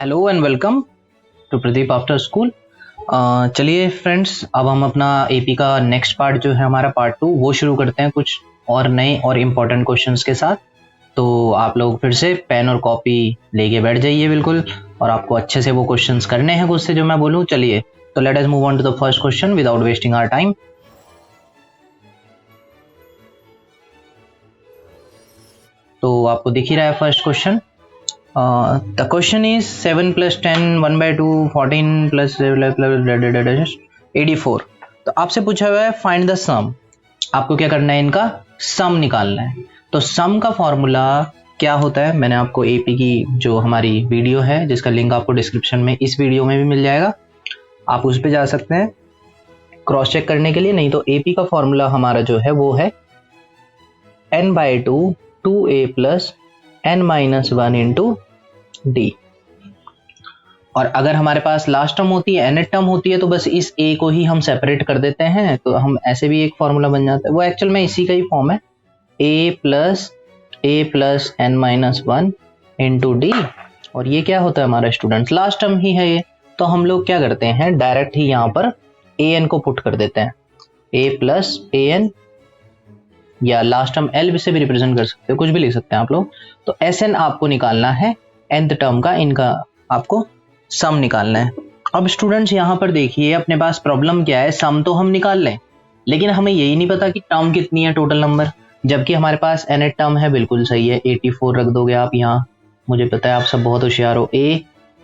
Hello and welcome to Pradeep after school. चलिए friends, अब हम अपना एपी का नेक्स्ट पार्ट जो है हमारा पार्ट 2 वो शुरू करते हैं कुछ और नए और इम्पोर्टेंट क्वेश्चंस के साथ। तो आप लोग फिर से पेन और कॉपी लेके बैठ जाइए बिल्कुल, और आपको अच्छे से वो क्वेश्चंस करने हैं कुछ से जो मैं बोलूँ। चलिए तो let us move on to the first question without wasting our time. तो आपको दिख ही रहा है first question. The question is 7 plus 10 1 by 2 14 plus 84। तो आपसे पूछा हुआ है फाइंड द सम। आपको क्या करना है, इनका सम निकालना है। तो सम का फॉर्मूला क्या होता है, मैंने आपको एपी की जो हमारी वीडियो है जिसका लिंक आपको डिस्क्रिप्शन में इस वीडियो में भी मिल जाएगा, आप उस पर जा सकते हैं क्रॉस चेक करने के लिए। नहीं तो एपी का फॉर्मूला हमारा जो है वो है n by 2 2a plus n minus 1 into d। और अगर हमारे पास लास्ट टर्म होती है nth टर्म होती है तो बस इस a को ही हम सेपरेट कर देते हैं, तो हम ऐसे भी एक फॉर्मूला बन जाता है। वो एक्चुअल में इसी का ही फॉर्म है, a plus n minus 1 into d। और ये क्या होता है हमारा स्टूडेंट्स, लास्ट टर्म ही है ये। तो हम लोग क्या करते हैं, डायरेक्ट ही यहाँ पर an को पुट कर देते हैं, a plus an, या लास्ट टर्म एल से भी रिप्रेजेंट कर सकते हो, कुछ भी लिख सकते हैं आप लोग। तो एस एन आपको निकालना है nth टर्म का, इनका आपको सम निकालना है। अब स्टूडेंट्स यहाँ पर देखिए, अपने पास प्रॉब्लम क्या है, सम तो हम निकाल लें लेकिन हमें यही नहीं पता कि टर्म कितनी है टोटल नंबर, जबकि हमारे पास nth टर्म है। बिल्कुल सही है, 84 रख दोगे आप यहाँ, मुझे पता है आप सब बहुत होशियार हो। a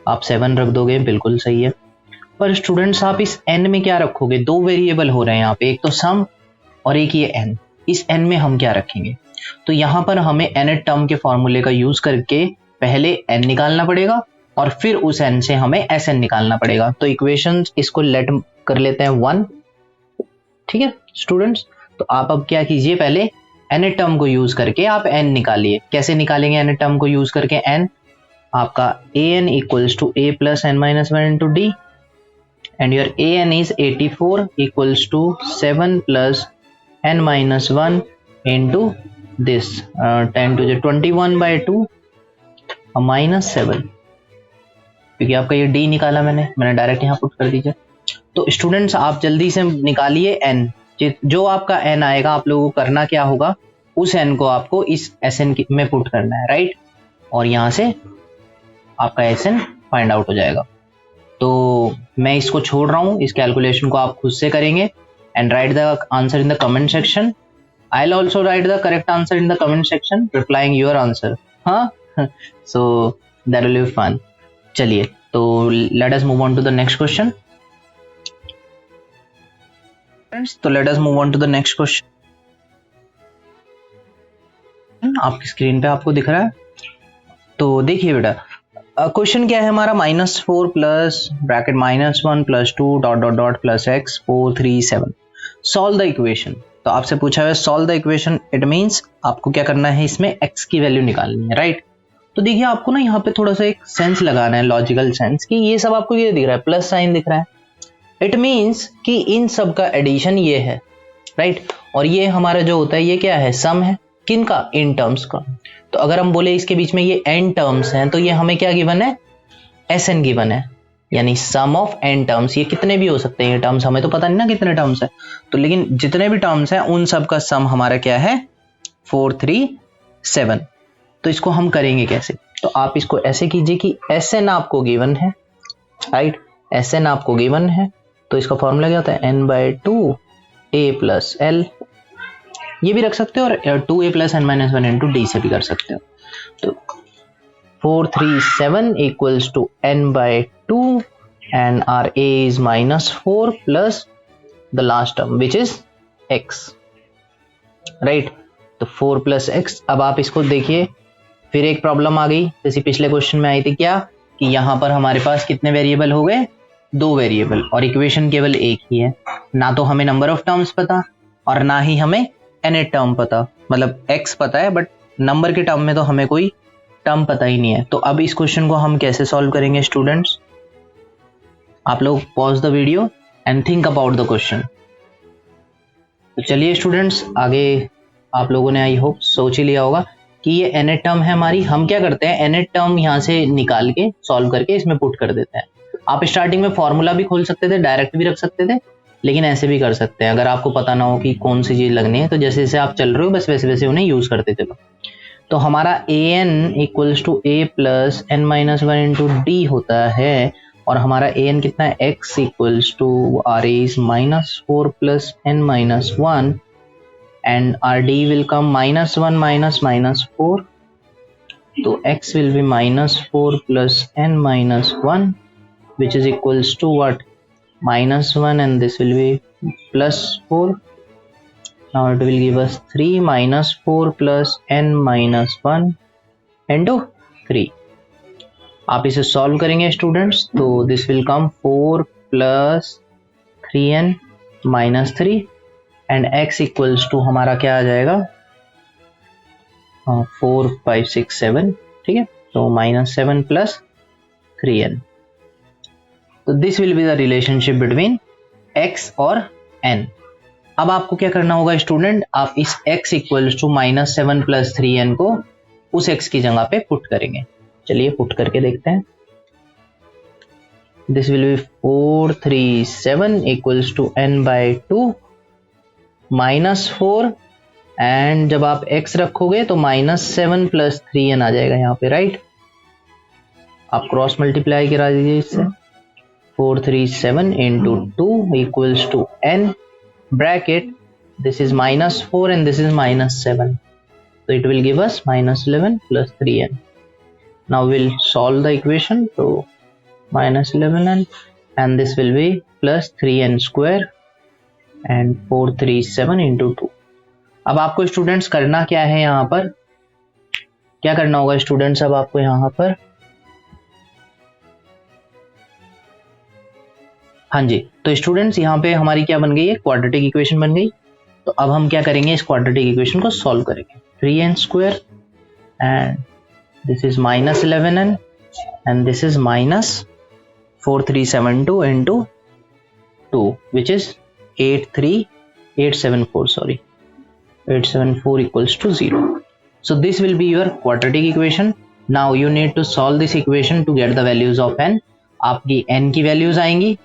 आप 7 रख दोगे, बिल्कुल सही है। पर स्टूडेंट्स आप इस n में क्या रखोगे, दो वेरिएबल हो रहे हैं यहाँ पे, एक तो सम और एक ये n। इस n में हम क्या रखेंगे, तो यहाँ पर हमें nth टर्म के फॉर्मूले का यूज करके पहले n निकालना पड़ेगा और फिर उस n से हमें sn निकालना पड़ेगा। तो इक्वेशन इसको लेट कर लेते हैं 1, ठीक है स्टूडेंट्स। तो आप अब क्या कीजिए, पहले nth टर्म को यूज करके आप n निकालिए। कैसे निकालेंगे nth टर्म को यूज करके n, आपका an equals to a plus n minus 1 into d, and your an is 84 equals to 7 plus n minus 1 into this 10 to the 21 by 2 minus 7, क्योंकि आपका ये d निकाला मैंने डायरेक्ट यहाँ पुट कर दीजिए। तो स्टूडेंट्स आप जल्दी से निकालिए n, जो आपका n आएगा आप लोगों को करना क्या होगा, उस n को आपको इस sn में पुट करना है, राइट। और यहाँ से आपका sn फाइंड आउट हो जाएगा। तो मैं इसको छोड़ रहा हूँ, इस कैलकुलेशन को आप खुद से करेंगे and write the answer in the comment section. I'll also write the correct answer in the comment section replying your answer, हाँ so that will be fun। चलिए तो let us move on to the next question friends। तो let us move on to the next question। आपकी screen पे आपको दिख रहा है, तो देखिए बेटा क्वेश्चन क्या है हमारा, -4 plus bracket -1 plus 2 dot dot dot plus x 4 3 7 solve the equation. तो आपसे पूछा है solve the equation, it means आपको क्या करना है, इसमें x की वैल्यू निकालनी है, राइट। तो देखिए आपको ना यहाँ पे थोड़ा सा एक सेंस लगाना है, लॉजिकल सेंस, कि ये सब आपको ये दिख रहा है, प्लस साइन दिख रहा है, इट मींस कि इन सब का एडिशन ये है, राइट। और ये हमारा जो होता है ये क्या है, सम है, किनका, इन टर्म्स का। तो अगर हम बोले इसके बीच में ये n टर्म्स हैं तो ये हमें क्या गिवन है, sn गिवन है, यानी सम ऑफ n टर्म्स। ये कितने भी हो सकते हैं ये टर्म्स, हमें तो पता नहीं ना कितने टर्म्स है, तो लेकिन जितने भी टर्म्स हैं उन सब का सम हमारा क्या है 4 3 7। तो इसको हम करेंगे कैसे, तो आप इसको ऐसे कीजिए कि sn आपको गिवन है, राइट, sn आपको गिवन है। तो इसका फॉर्मूला क्या होता है, n by 2 a plus l, ये भी रख सकते हो, और 2a plus n minus 1 into D से भी कर सकते हो। तो 4 3 7 equals to n by 2 and our a is -4 plus the last term which is x, right। तो 4 plus x। अब आप इसको देखिए, फिर एक प्रॉब्लम आ गई जैसे पिछले क्वेश्चन में आई थी, क्या कि यहाँ पर हमारे पास कितने वेरिएबल हो गए, 2 वेरिएबल, और इक्वेशन केवल एक ही है। ना तो हमें नंबर ऑफ टर्म्स पता और ना ही हमें nth टर्म पता, मतलब x पता है बट नंबर के टर्म में तो हमें कोई टर्म पता ही नहीं है। तो अब इस क्वेश्चन को हम कैसे सॉल्व करेंगे स्टूडेंट्स, आप लोग pause the video and think about the question. तो चलिए स्टूडेंट्स, आगे आप लोगों ने आई होप सोच ही लिया होगा कि ये nth टर्म है हमारी, हम क्या करते हैं nth टर्म यहाँ से निकाल के सॉल्व करके इसमें पुट कर देते हैं। आप स्टार्टिंग में फॉर्मूला भी खोल सकते थे, डायरेक्ट भी रख सकते थे, लेकिन ऐसे भी कर सकते हैं। अगर आपको पता ना हो कि कौन सी चीज लगनी है तो जैसे जैसे आप चल रहे हो बस वैसे वैसे उन्हें यूज करते चलो। तो हमारा an equals to a plus n minus one into d होता है, और हमारा an कितना है, x equals to r is minus four plus n minus one, and r d will come minus one minus minus four, तो x will be minus 4 plus n minus 1, which is equals to what, minus 1, and this will be plus 4. Now it will give us 3 minus 4 plus n minus 1 into 3. आप इसे solve करेंगे students, तो this will come 4 plus 3n minus 3, and x equals to हमारा क्या आ जाएगा, 4 5 6 7, ठीक है, तो माइनस 7 प्लस 3n। तो this will be the relationship between x और n। अब आपको क्या करना होगा स्टूडेंट, आप इस x equals to minus 7 plus 3n को उस x की जगह पे पुट करेंगे। चलिए पुट करके देखते हैं। This will be 4 3 7 equals to n by 2 minus 4, and जब आप x रखोगे तो माइनस 7 प्लस 3n आ जाएगा यहाँ पे, राइट। आप क्रॉस मल्टीप्लाई करा दीजिए इससे, 4 3 7 into 2 equals to n bracket, this is minus 4 and this is minus 7, तो it will give us minus 11 plus 3n। Now will solve the equation, तो minus 11n and this will be plus 3n square and 4 3 7 into 2। अब आपको students करना क्या है, यहाँ पर क्या करना होगा स्टूडेंट्स, अब आपको यहाँ पर, हाँ जी, तो स्टूडेंट्स यहाँ पे हमारी क्या बन गई है, क्वाड्रेटिक इक्वेशन बन गई। तो अब हम क्या करेंगे, इस क्वाड्रेटिक इक्वेशन को सॉल्व करेंगे। 3n square and this is minus 11n and this is minus 4372 into 2 which is 874 equals to 0. So this will be your quadratic equation. Now you need to solve this equation to get the values of n. आपकी n की values आएंगी,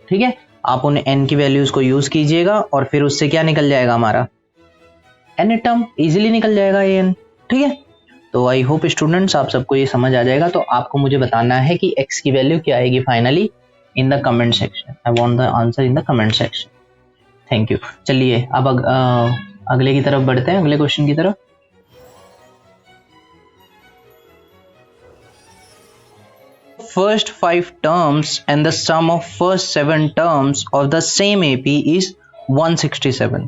ठीक है, आप उन n की values को use कीजिएगा और फिर उससे क्या निकल जाएगा, हमारा n टर्म इजीली निकल जाएगा n, ठीक है। तो आई होप स्टूडेंट्स आप सबको ये समझ आ जाएगा। तो आपको मुझे बताना है कि x की वैल्यू क्या आएगी finally in the comment section. I want the answer in the comment section. Thank you. चलिए अब अगले की तरफ बढ़ते हैं, अगले क्वेश्चन की तरफ। First 5 terms and the sum of first 7 terms of the same AP is 167.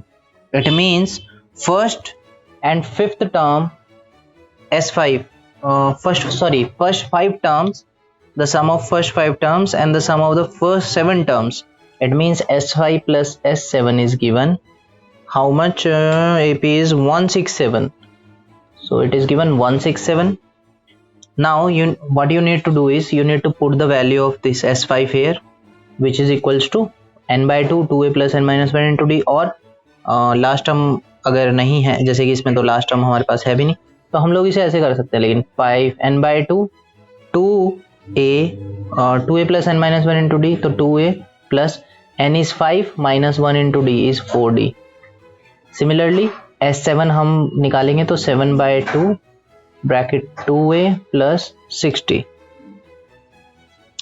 It means first and fifth term S5 first 5 terms, the sum of first 5 terms and the sum of the first 7 terms, it means S5 plus S7 is given. How much AP is 167, so it is given 167. Now what you need to do is you need to put the value of this S5 here, which is equals to n by 2 2a plus n minus 1 into d, और last term अगर नहीं है, जैसे कि इसमें तो last term हमारे पास है भी नहीं, तो हम लोग इसे ऐसे कर सकते हैं, लेकिन 5n by 2 2a plus n minus 1 into d, तो 2a plus n is 5 minus 1 into d is 4d. Similarly S7 हम निकालेंगे तो 7 by 2 bracket 2a plus 60,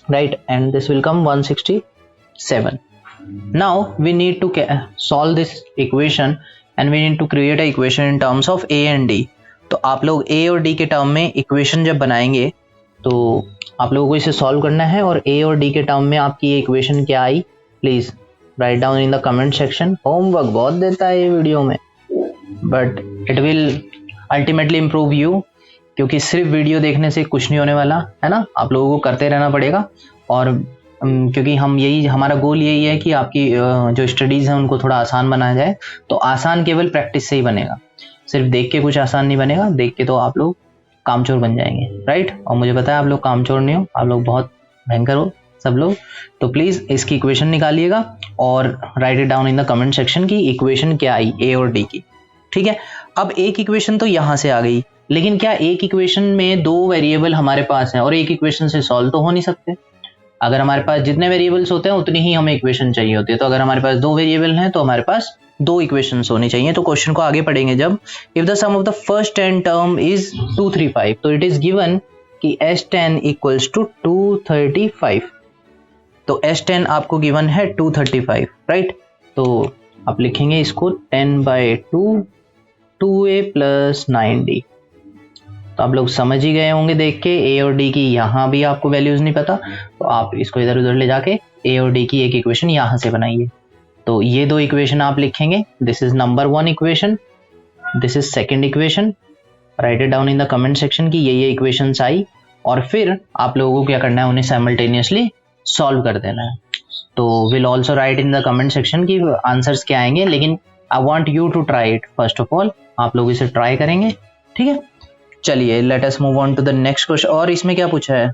right, and this will come 167. Now we need to solve this equation and we need to create a equation in terms of a and d. तो आप लोग a और d के term में equation जब बनाएंगे तो आप लोगों को इसे सॉल्व करना है, और a और d के टर्म में आपकी ये इक्वेशन क्या आई, please write down in the comment section. Homework बहुत देता है ये वीडियो में, but it will ultimately improve you, क्योंकि सिर्फ वीडियो देखने से कुछ नहीं होने वाला है ना, आप लोगों को करते रहना पड़ेगा। और क्योंकि हमारा गोल यही है कि आपकी जो स्टडीज़ हैं उनको थोड़ा आसान बनाया जाए। तो आसान केवल प्रैक्टिस से ही बनेगा, सिर्फ देख के कुछ आसान नहीं बनेगा, देख के तो आप लोग कामचोर बन जाएंगे, राइट। और मुझे पता है आप लोग कामचोर नहीं हो, आप लोग बहुत भयंकर हो सब लोग। तो प्लीज़ इसकी इक्वेशन निकालिएगा और right it down in the comment section की इक्वेशन क्या आई ए और डी की, ठीक है। अब एक इक्वेशन तो यहाँ से आ गई, लेकिन क्या एक इक्वेशन में दो वेरिएबल हमारे पास हैं और एक इक्वेशन से सॉल्व तो हो नहीं सकते। अगर हमारे पास जितने वेरिएबल्स होते हैं उतनी ही हमें इक्वेशन चाहिए होती है। तो अगर हमारे पास दो वेरिएबल हैं तो हमारे पास दो इक्वेशंस होनी चाहिए। तो क्वेश्चन को आगे पढ़ेंगे जब, if the sum of the first 10 term is 235, तो इट इज गिवन कि S10 इक्वल्स टू 235। तो S10 आपको गिवन है 235, राइट। तो आप लिखेंगे इसको 10/2 2a प्लस 9d। तो आप लोग समझ ही गए होंगे देख के, ए और डी की यहाँ भी आपको वैल्यूज नहीं पता, तो आप इसको इधर उधर ले जाके ए और डी की एक इक्वेशन यहाँ से बनाइए। तो ये दो इक्वेशन आप लिखेंगे, this is number 1 equation, this is second equation. Right it down in the comment section की ये इक्वेशंस आई, और फिर आप लोगों को क्या करना है, उन्हें साइमल्टेनियसली सॉल्व कर देना है। तो will also write in the comment section की आंसर्स क्या आएंगे, लेकिन I want you to try it first of all. आप लोग इसे ट्राई करेंगे, ठीक है। चलिए let us move on to the next question. और इसमें क्या पूछा है,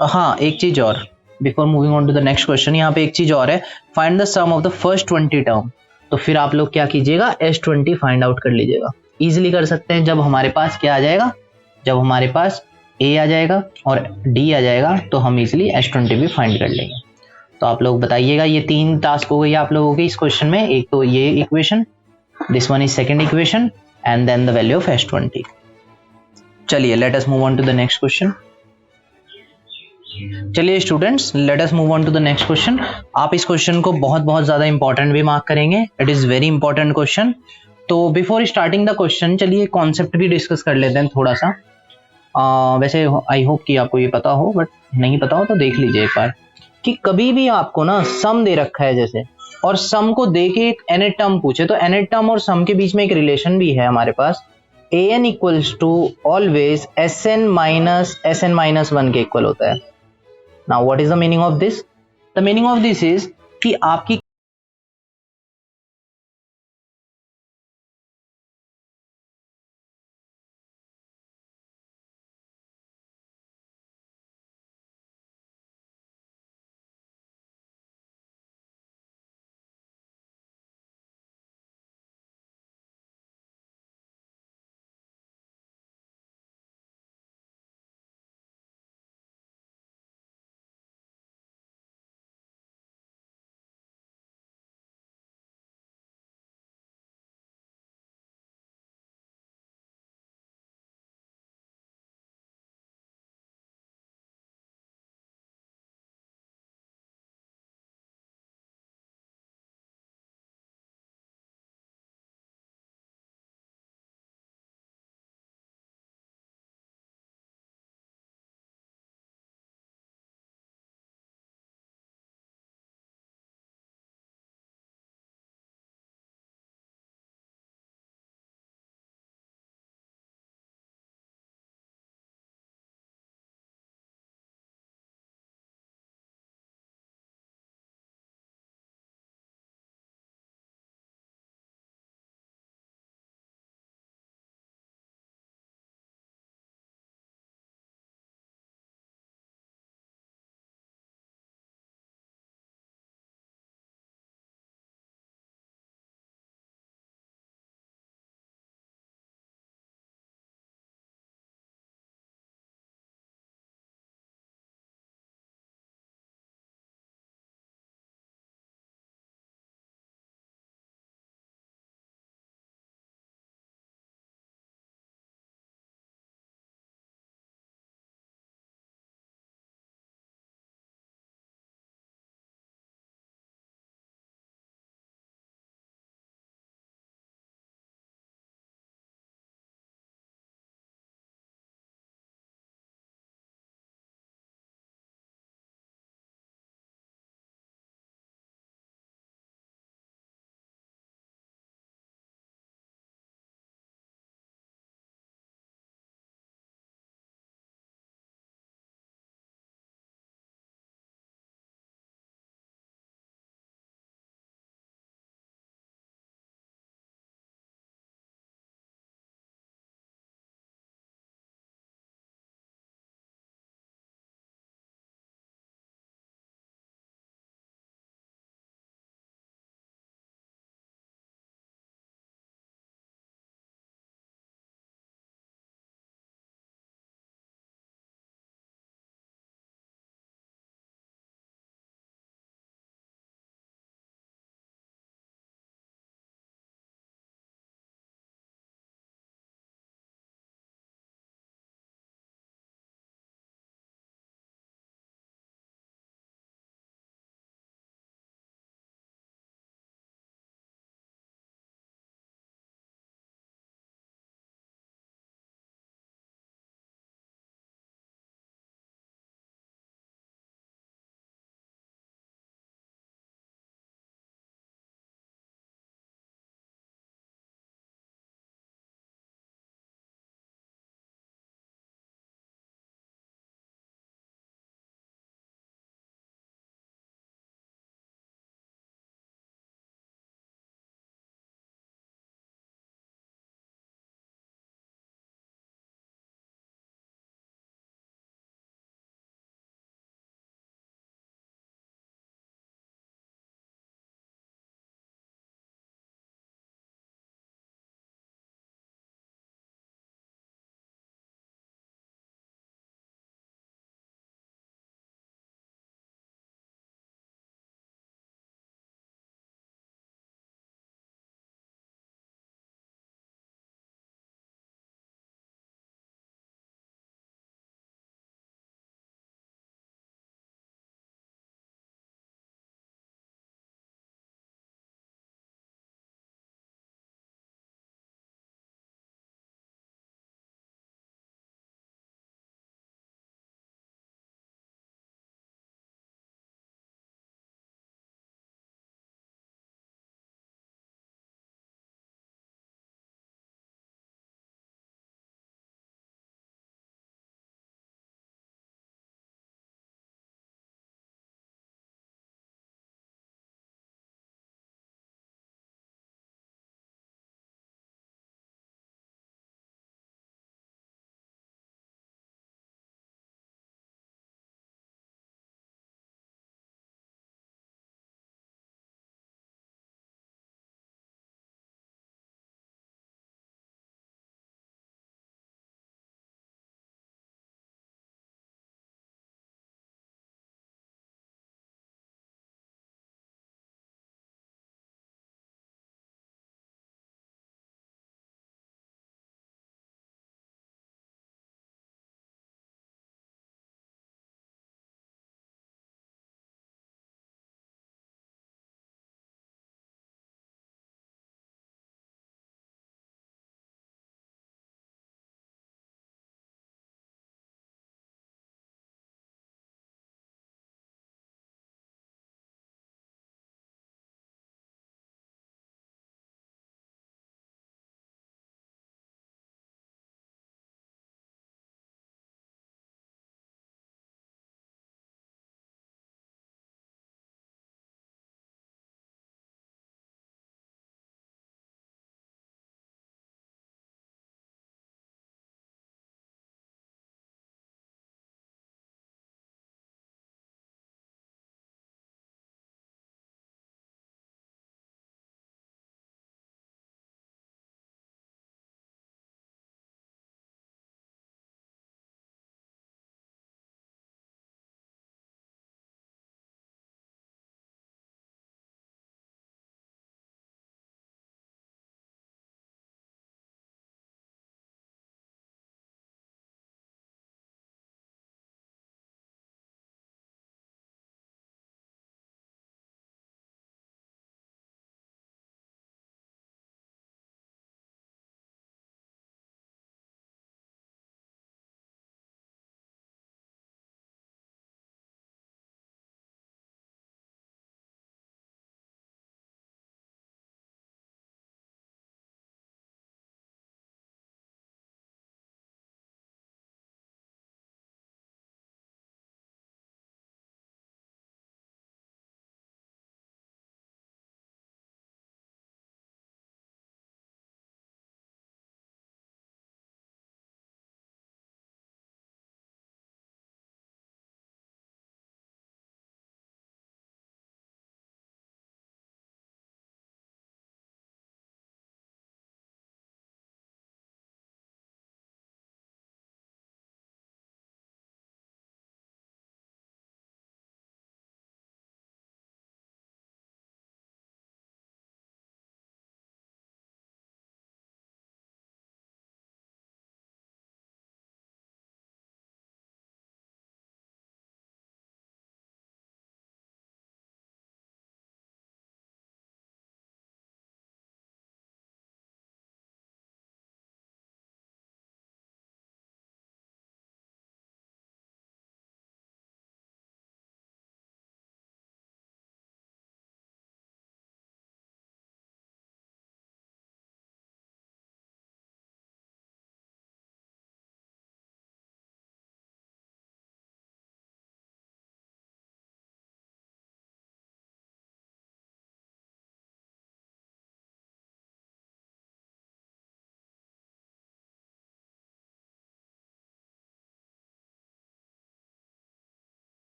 हाँ एक चीज और, before moving on to the next question, यहाँ पे एक चीज और है, find the sum of the first 20 term. तो फिर आप लोग क्या कीजिएगा, S20 फाइंड आउट कर लीजिएगा। इजिली कर सकते हैं, जब हमारे पास क्या आ जाएगा, जब हमारे पास A आ जाएगा और D आ जाएगा तो हम इजिली S20 भी फाइंड कर लेंगे। तो आप लोग बताइएगा, ये 3 टास्क हो गई आप लोगों की इस क्वेश्चन में। एक तो ये equation, this one is second equation, and then the value of S20। चलिए let us move on to the next question. चलिए students, let us move on to the next question. आप इस क्वेश्चन को बहुत बहुत ज्यादा इंपॉर्टेंट भी mark करेंगे, it is very important question. तो बिफोर स्टार्टिंग द क्वेश्चन, चलिए कॉन्सेप्ट भी डिस्कस कर लेते हैं थोड़ा सा। वैसे आई होप कि आपको ये पता हो, बट नहीं पता हो तो देख लीजिए एक बार, कि कभी भी आपको ना सम दे रखा है जैसे, और सम को दे के एक nth टर्म पूछे, तो nth टर्म और सम के बीच में एक रिलेशन भी है हमारे पास, an equals to always Sn-1 के इक्वल होता है। Now what is the meaning of this? The meaning of this is कि आपकी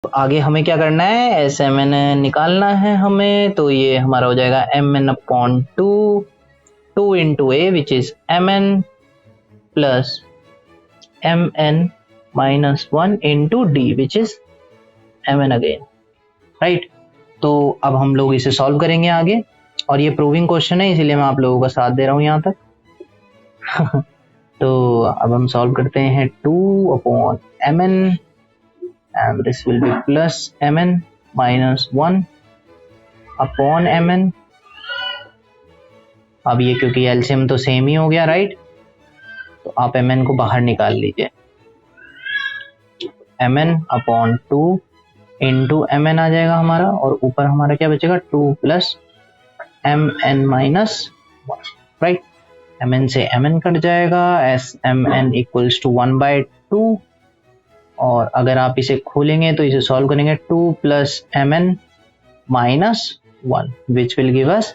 अब आगे हमें क्या करना है, एस एम एन निकालना है हमें, तो ये हमारा हो जाएगा M N upon two into A which is M N plus M N minus 1 into D which is M N again, right. तो अब हम लोग इसे सॉल्व करेंगे आगे, और ये प्रूविंग क्वेश्चन है इसीलिए मैं आप लोगों का साथ दे रहा हूँ यहाँ तक। तो अब हम सॉल्व करते हैं 2 upon M N and this will be plus M N minus 1 upon M N. अब ये क्योंकि एलसीएम तो सेम ही हो गया, राइट, तो आप एम एन को बाहर निकाल लीजिए, M N upon 2 into M N आ जाएगा हमारा, और ऊपर हमारा क्या बचेगा 2 plus M N minus 1, right. M N से एम एन कट जाएगा, S M N equals to 1/2, और अगर आप इसे खोलेंगे तो इसे सॉल्व करेंगे 2 plus M N minus 1 which will give us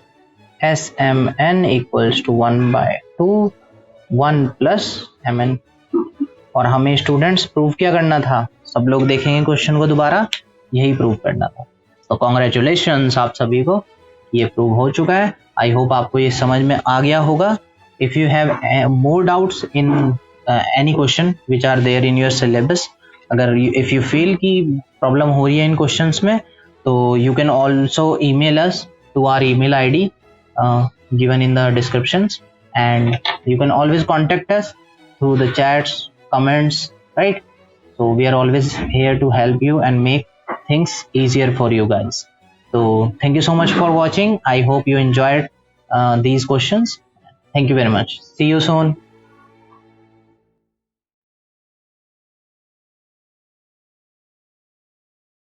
S M N equals to 1/2 1 plus M N. और हमें स्टूडेंट्स प्रूफ क्या करना था, सब लोग देखेंगे क्वेश्चन को दोबारा, यही प्रूव करना था। तो कॉन्ग्रेचुलेशंस आप सभी को, ये प्रूव हो चुका है। आई होप आपको ये समझ में आ गया होगा। If you have more doubts in any question which are there in your syllabus, अगर इफ यू फील कि प्रॉब्लम हो रही है इन क्वेश्चंस में, तो you can also email us to our email ID given in the descriptions, and you can always contact us through the chats, comments, right? So we are always here to help you and make things easier for you guys. So thank you so much for watching. I hope you enjoyed these questions. Thank you very much. See you soon.